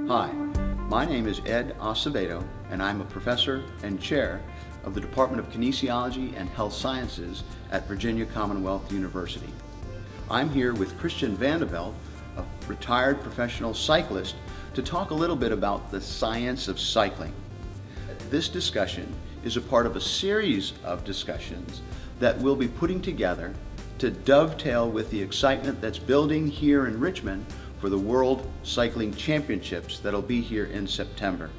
Hi, my name is Ed Acevedo, and I'm a professor and chair of the Department of Kinesiology and Health Sciences at Virginia Commonwealth University. I'm here with Christian Vande Velde, a retired professional cyclist, to talk a little bit about the science of cycling. This discussion is a part of a series of discussions that we'll be putting together to dovetail with the excitement that's building here in Richmond for the World Cycling Championships that'll be here in September.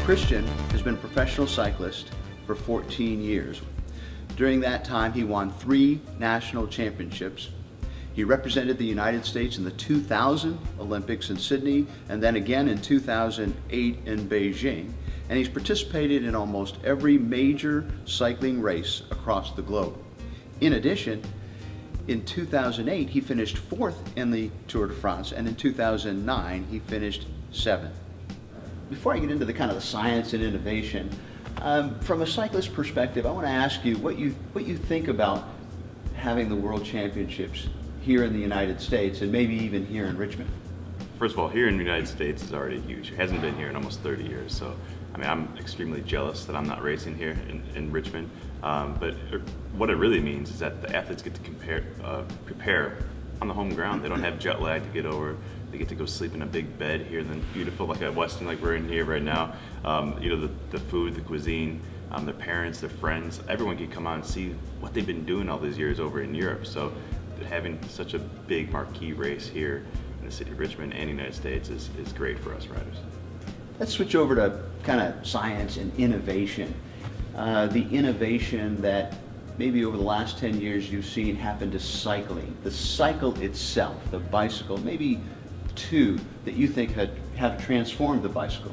Christian has been a professional cyclist for 14 years. During that time, he won 3 national championships. He represented the United States in the 2000 Olympics in Sydney and then again in 2008 in Beijing. And he's participated in almost every major cycling race across the globe. In addition, in 2008 he finished 4th in the Tour de France, and in 2009 he finished 7th. Before I get into the kind of the science and innovation, from a cyclist perspective, I want to ask you what you think about having the World Championships here in the United States and maybe even here in Richmond. First of all, here in the United States is already huge. It hasn't been here in almost 30 years. So, I mean, I'm extremely jealous that I'm not racing here in Richmond. But what it really means is that the athletes get to prepare on the home ground. They don't have jet lag to get over. They get to go sleep in a big bed here, and then beautiful, like at Weston, like we're in here right now. You know, the food, the cuisine, their parents, their friends, everyone can come out and see what they've been doing all these years over in Europe. So having such a big marquee race here in the city of Richmond and the United States is great for us riders. Let's switch over to kind of science and innovation. The innovation that maybe over the last 10 years you've seen happen to cycling. The cycle itself, the bicycle, maybe 2 that you think have transformed the bicycle.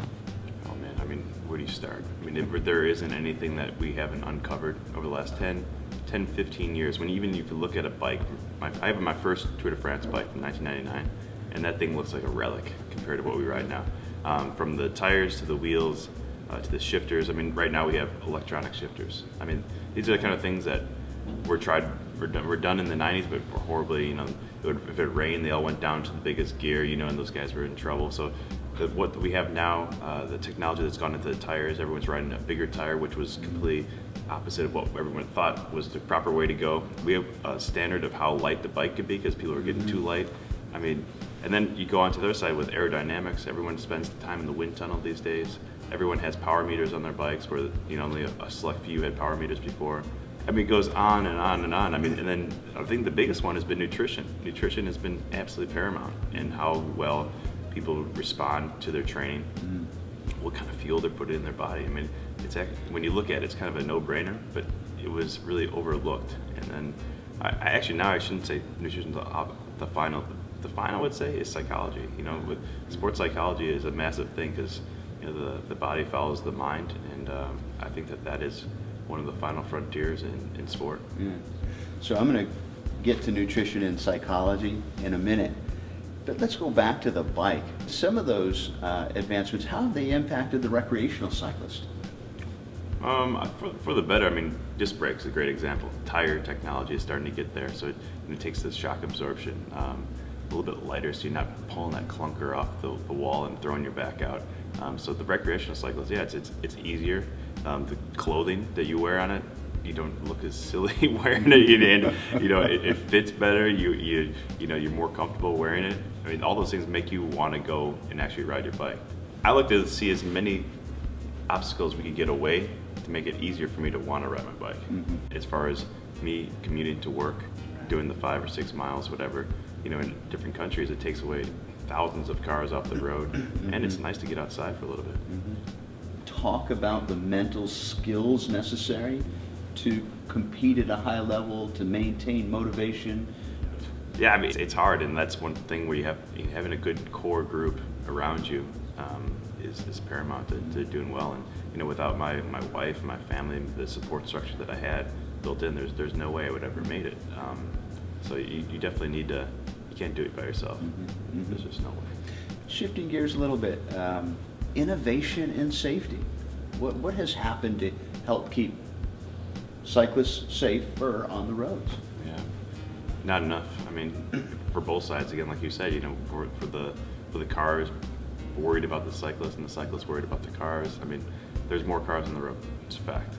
Oh man, I mean, where do you start? I mean, there isn't anything that we haven't uncovered over the last 10, 15 years. When even if you look at a bike, I have my first Tour de France bike from 1999, and that thing looks like a relic compared to what we ride now. From the tires to the wheels to the shifters. I mean, right now we have electronic shifters. I mean, these are the kind of things that were done in the 90s, but were horribly, you know, if it rained, they all went down to the biggest gear, you know, and those guys were in trouble. So what we have now, the technology that's gone into the tires, everyone's riding a bigger tire, which was completely opposite of what everyone thought was the proper way to go. We have a standard of how light the bike could be because people are getting too light. I mean, and then you go on to the other side with aerodynamics. Everyone spends time in the wind tunnel these days. Everyone has power meters on their bikes where, you know, only a select few had power meters before. I mean, it goes on and on and on. I mean, and then I think the biggest one has been nutrition. Nutrition has been absolutely paramount in how well people respond to their training, what kind of fuel they're putting in their body. I mean, it's actually, when you look at it, it's kind of a no-brainer, but it was really overlooked. And then I shouldn't say nutrition the final. The final, I would say, is psychology. You know, with sports psychology is a massive thing because, you know, the body follows the mind, and I think that is one of the final frontiers in sport. Yeah. So I'm going to get to nutrition and psychology in a minute, but let's go back to the bike. Some of those advancements, how have they impacted the recreational cyclist? For the better. I mean, disc brakes is a great example. Tire technology is starting to get there, so it takes the shock absorption a little bit lighter, so you're not pulling that clunker off the wall and throwing your back out. So the recreational cyclist, yeah, it's easier. The clothing that you wear on it, you don't look as silly wearing it, and you know it fits better. You know you're more comfortable wearing it. I mean, all those things make you want to go and actually ride your bike. I like to see as many obstacles we could get away to make it easier for me to want to ride my bike. As far as me commuting to work, doing the 5 or 6 miles, whatever, you know, in different countries, it takes away thousands of cars off the road, and it's nice to get outside for a little bit. Talk about the mental skills necessary to compete at a high level, to maintain motivation. Yeah, I mean, it's hard, and that's one thing where having a good core group around you is paramount to doing well. And you know, without my wife and my family, the support structure that I had built in, there's no way I would have ever made it. So you definitely need to. You can't do it by yourself. There's just no way. Shifting gears a little bit, innovation in safety. What has happened to help keep cyclists safer on the roads? Yeah, not enough. I mean, for both sides, again, like you said, you know, for the cars worried about the cyclists and the cyclists worried about the cars. I mean, there's more cars on the road. It's a fact.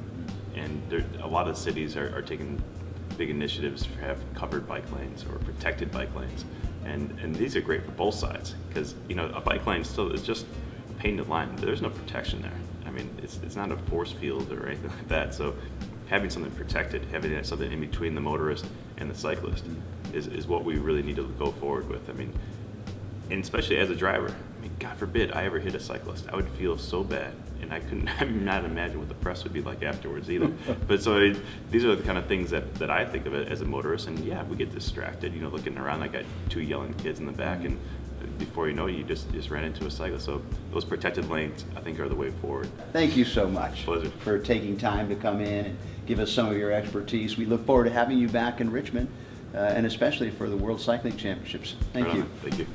And a lot of cities are taking big initiatives to have covered bike lanes or protected bike lanes, and these are great for both sides, because you know, a bike lane still is just a painted line. There's no protection there. I mean, it's not a force field or anything like that. So having something protected, having something in between the motorist and the cyclist is what we really need to go forward with. I mean, and especially as a driver, I mean, God forbid I ever hit a cyclist. I would feel so bad, and I couldn't not imagine what the press would be like afterwards either. But so these are the kind of things that I think of it as a motorist, and yeah, we get distracted, you know, looking around. I got two yelling kids in the back, and before you know it, you just ran into a cyclist. So those protected lanes, I think, are the way forward. Thank you so much. Pleasure. For taking time to come in and give us some of your expertise. We look forward to having you back in Richmond, and especially for the World Cycling Championships. Thank you. Thank you.